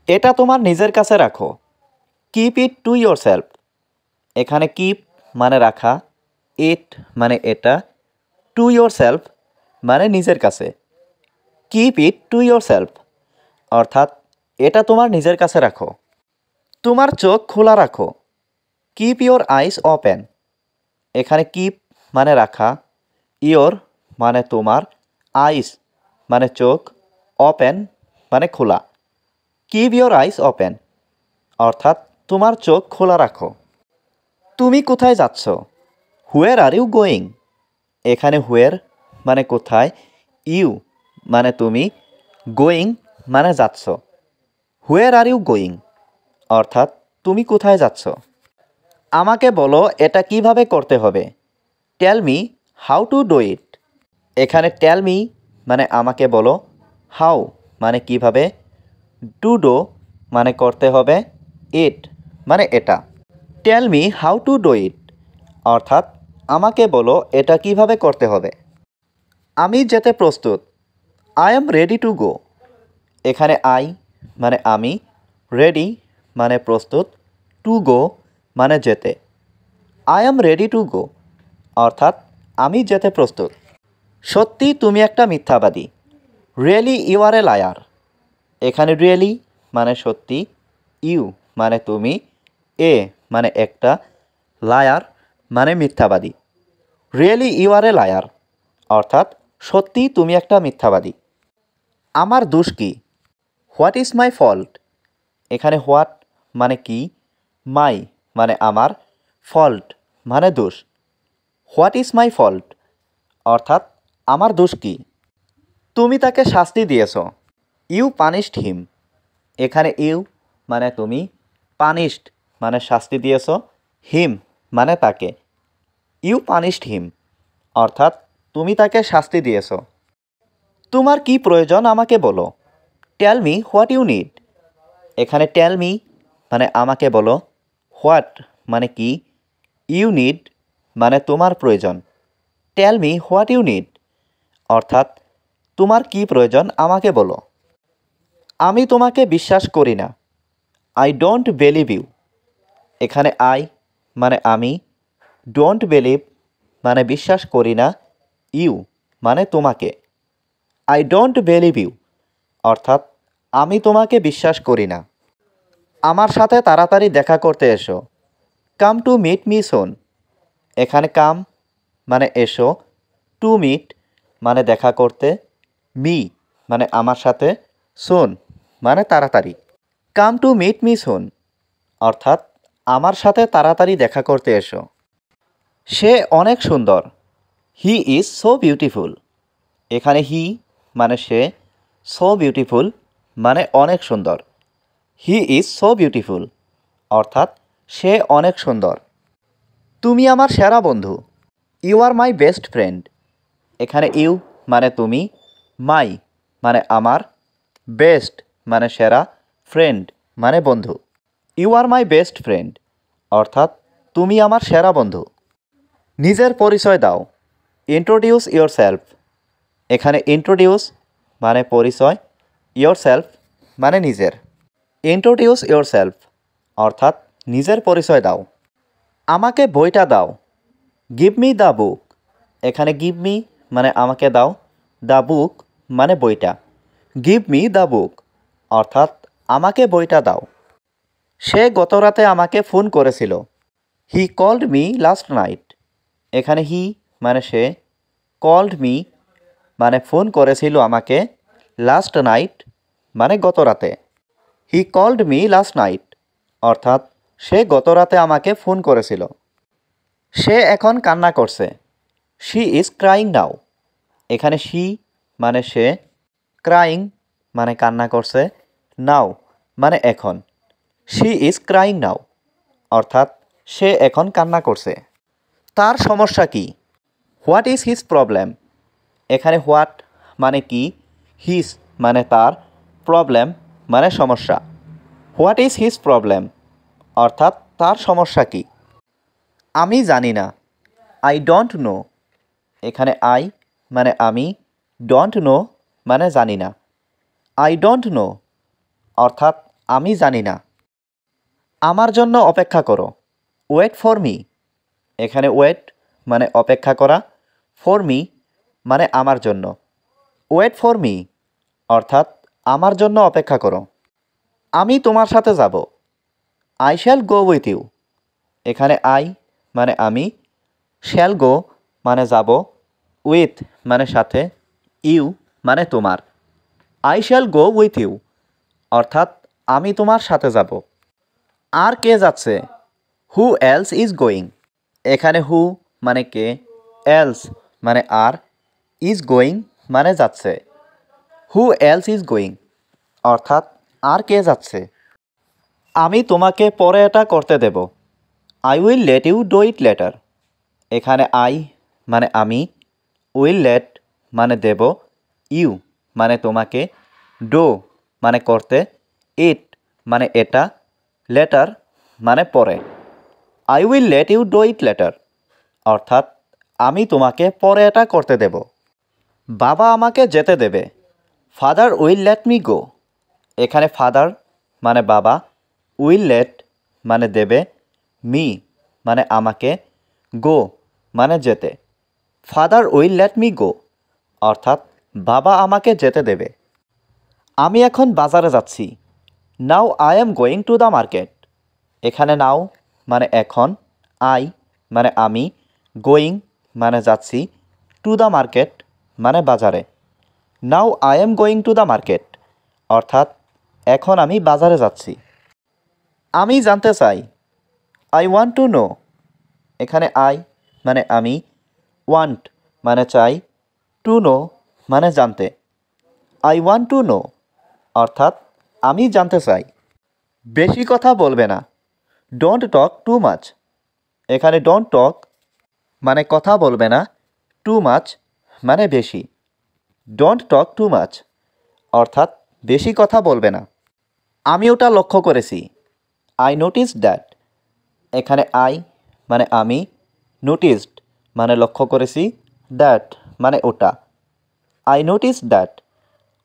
এটা তোমার নিজের কাছে রাখো। Keep it to your self. এখানে কিপ মানে রাখা, ইট মানে এটা, টু ইয়োর সেলফ মানে নিজের কাছে। Keep it to your self অর্থাৎ এটা তোমার নিজের কাছে রাখো। তোমার চোখ খোলা রাখো। Keep your eyes open. এখানে কিপ মানে রাখা, ইয়োর মানে তোমার, আইস মানে চোখ, ওপেন মানে খোলা। কিপ ইয়োর আইস ওপেন অর্থাৎ তোমার চোখ খোলা রাখো। তুমি কোথায় যাচ্ছ? হুয়ের আর ইউ গোয়িং। এখানে হুয়ের মানে কোথায়, ইউ মানে তুমি, গোয়িং মানে যাচ্ছ। হুয়ের আর ইউ গোয়িং অর্থাৎ তুমি কোথায় যাচ্ছ। আমাকে বলো এটা কিভাবে করতে হবে। Tell me how to do it. এখানে টেল মি মানে আমাকে বলো, হাউ মানে কিভাবে, টু ডু মানে করতে হবে, ইট মানে এটা। Tell me how to do it অর্থাৎ আমাকে বলো এটা কিভাবে করতে হবে। আমি যেতে প্রস্তুত। আই এম রেডি টু গো। এখানে আই মানে আমি, রেডি মানে প্রস্তুত, টু গো মানে যেতে। I am ready to go অর্থাৎ আমি যেতে প্রস্তুত। সত্যি তুমি একটা মিথ্যাবাদী। Really you are a liar. এখানে রিয়েলি মানে সত্যি, ইউ মানে তুমি, এ মানে একটা, লায়ার মানে মিথ্যাবাদী। Really you are a liar অর্থাৎ সত্যি তুমি একটা মিথ্যাবাদী। আমার দোষ কি? What is my fault. এখানে হোয়াট মানে কি, মাই মানে আমার, ফল্ট মানে দোষ। হোয়াট ইজ মাই ফল্ট অর্থাৎ আমার দোষ কি। তুমি তাকে শাস্তি দিয়েছ। ইউ পানিশড হিম। এখানে ইউ মানে তুমি, পানিশড মানে শাস্তি দিয়েছ, হিম মানে তাকে। ইউ পানিশড হিম অর্থাৎ তুমি তাকে শাস্তি দিয়েছ। তোমার কি প্রয়োজন আমাকে বলো। Tell me what you need. এখানে টেল মি মানে আমাকে বলো, হোয়াট মানে কি, ইউ নিড মানে তোমার প্রয়োজন। Tell me what you need অর্থাৎ তোমার কি প্রয়োজন আমাকে বলো। আমি তোমাকে বিশ্বাস করি না। I don't believe you. এখানে আই মানে আমি, ডোন্ট বিলিভ মানে বিশ্বাস করি না, ইউ মানে তোমাকে। আই ডোন্ট বিলিভ ইউ অর্থাৎ আমি তোমাকে বিশ্বাস করি না। আমার সাথে তাড়াতাড়ি দেখা করতে এসো। Come to meet me soon. এখানে কাম মানে এসো, টু মিট মানে দেখা করতে, মি মানে আমার সাথে, সুন মানে তাড়াতাড়ি। Come to meet me soon অর্থাৎ আমার সাথে তাড়াতাড়ি দেখা করতে এসো। সে অনেক সুন্দর। He is so beautiful. এখানে হি মানে সে, সো বিউটিফুল মানে অনেক সুন্দর। হি ইজ সো বিউটিফুল অর্থাৎ সে অনেক সুন্দর। তুমি আমার সেরা বন্ধু। You are my best friend. এখানে ইউ মানে তুমি, মাই মানে আমার, বেস্ট মানে সেরা, ফ্রেন্ড মানে বন্ধু। You are my best friend অর্থাৎ তুমি আমার সেরা বন্ধু। নিজের পরিচয় দাও। Introduce yourself. এখানে ইন্ট্রোডিউস মানে পরিচয়, ইয়োর সেলফ মানে নিজের। ইন্ট্রোডিউস ইয়োর সেলফ অর্থাৎ নিজের পরিচয় দাও। আমাকে বইটা দাও। Give me the book. এখানে গিভ মি মানে আমাকে দাও, দ্য বুক মানে বইটা। গিভ মি দ্য বুক অর্থাৎ আমাকে বইটা দাও। সে গতরাতে আমাকে ফোন করেছিল। He called me last night. এখানে হি মানে সে, কল্ড মি মানে ফোন করেছিল আমাকে, লাস্ট নাইট মানে গতরাতে। He called me last night অর্থাৎ সে গতরাতে আমাকে ফোন করেছিল। সে এখন কান্না করছে। শি ইজ ক্রাইং নাও। এখানে শি মানে সে, ক্রাইং মানে কান্না করছে, নাও মানে এখন। শি ইজ ক্রাইং নাও অর্থাৎ সে এখন কান্না করছে। তার সমস্যা কি? What is his problem. এখানে হোয়াট মানে কি, হিজ মানে তার, প্রবলেম মানে সমস্যা। হোয়াট ইজ হিজ প্রবলেম অর্থাৎ তার সমস্যা কি। আমি জানি না। I don't know. এখানে আই মানে আমি, ডোন্ট নো মানে জানি না। আই ডোন্ট নো অর্থাৎ আমি জানি না। আমার জন্য অপেক্ষা করো। Wait for me. এখানে ওয়েট মানে অপেক্ষা করা, ফর মি মানে আমার জন্য। ওয়েট ফর মি অর্থাৎ আমার জন্য অপেক্ষা করো। আমি তোমার সাথে যাব। I shall go with you. এখানে আই মানে আমি, শ্যাল গো মানে যাব, উইথ মানে সাথে, ইউ মানে তোমার। I shall go with you অর্থাৎ আমি তোমার সাথে যাব। আর কে যাচ্ছে? Who else is going. এখানে হু মানে কে, এলস মানে আর, ইজ গোয়িং মানে যাচ্ছে। হু এলস ইজ গোয়িং অর্থাৎ আর কে যাচ্ছে? আমি তোমাকে পরে এটা করতে দেব। I will let you do it later. এখানে আই মানে আমি, উইল লেট মানে দেব, ইউ মানে তোমাকে, ডু মানে করতে, ইট মানে এটা, লেটার মানে পরে। I will let you do it later অর্থাৎ আমি তোমাকে পরে এটা করতে দেব। বাবা আমাকে যেতে দেবে। Father will let me go. এখানে ফাদার মানে বাবা, উইল লেট মানে দেবে, মি মানে আমাকে, গো মানে যেতে। Father will let me go অর্থাৎ বাবা আমাকে যেতে দেবে। আমি এখন বাজারে যাচ্ছি। Now I am going to the market. এখানে নাও মানে এখন, আই মানে আমি, গোয়িং মানে যাচ্ছি, টু দ্য মার্কেট মানে বাজারে। Now I am going to the market অর্থাৎ এখন আমি বাজারে যাচ্ছি। আমি জানতে চাই। I want to know. এখানে আই মানে আমি, ওয়ান্ট মানে চাই, টু নো মানে জানতে। আই ওয়ান্ট টু নো অর্থাৎ আমি জানতে চাই। বেশি কথা বলবে না। Don't talk too much. এখানে ডোন্ট টক মানে কথা বলবে না, টু মাচ মানে বেশি। ডোন্ট টক টু মাচ অর্থাৎ বেশি কথা বলবে না। আমি ওটা লক্ষ্য করেছি। I notice that. এখানে আই মানে আমি, নোটিসড মানে লক্ষ্য করেছি, দ্যাট মানে ওটা। আই নোটিস দ্যাট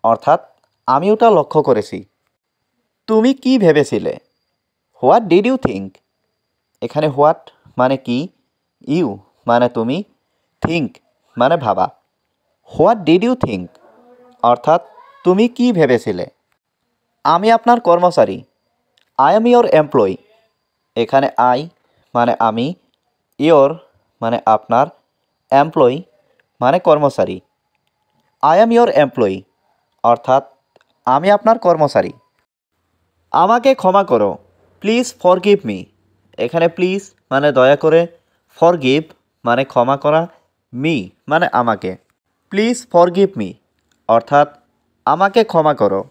অর্থাৎ আমি ওটা লক্ষ্য করেছি। তুমি কি ভেবেছিলে? What did you think. এখানে হোয়াট মানে কি, ইউ মানে তুমি, থিঙ্ক মানে ভাবা। হোয়াট ডিড ইউ থিঙ্ক অর্থাৎ তুমি কি ভেবেছিলে। আমি আপনার কর্মচারী। I am your employee. এখানে আই মানে আমি, ইয়োর মানে আপনার, এমপ্লয়ি মানে কর্মচারী। আই এম ইয়োর এমপ্লয়ি অর্থাৎ আমি আপনার কর্মচারী। আমাকে ক্ষমা করো। Please forgive me. এখানে প্লিজ মানে দয়া করে, ফরগিভ মানে ক্ষমা করা, মি মানে আমাকে। প্লিজ ফরগিভ মি অর্থাৎ আমাকে ক্ষমা করো।